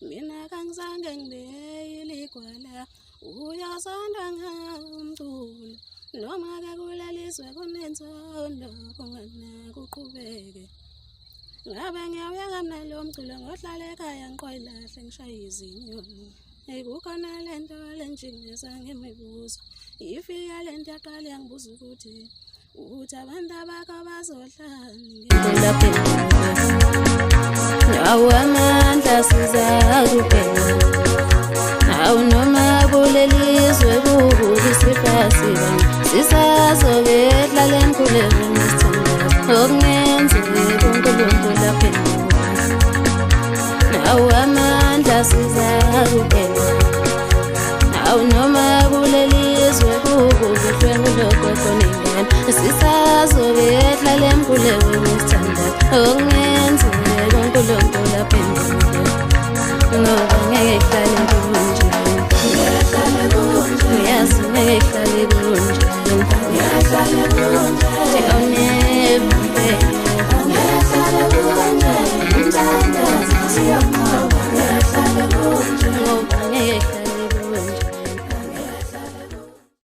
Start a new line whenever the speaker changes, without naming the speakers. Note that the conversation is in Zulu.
Mina kangizange ngibeyile kwala uyasanda ngumculo noma ke kulaliswe kunenzondo kungena kuqhubeke ngabe ngiyawuyeka mina lo mculo ngohlala ekhaya ngiqoyilahle ngishaye izinyoni ekukhona lento lenjingisa ngemibuzo ifika lento yaqala yangibuza ukuthi abantu abakho bazohlani lapha awu amandla sizakuphela awu noma kulelizwe kubi sifasiba sisazokela lenkulelo nesithando okungenzeka uNkulunkulu lapha awu amandla sizakuphela awu noma kulelizwe kubi hlwenguloko khona ingane sisazokela lenkulelo nesithando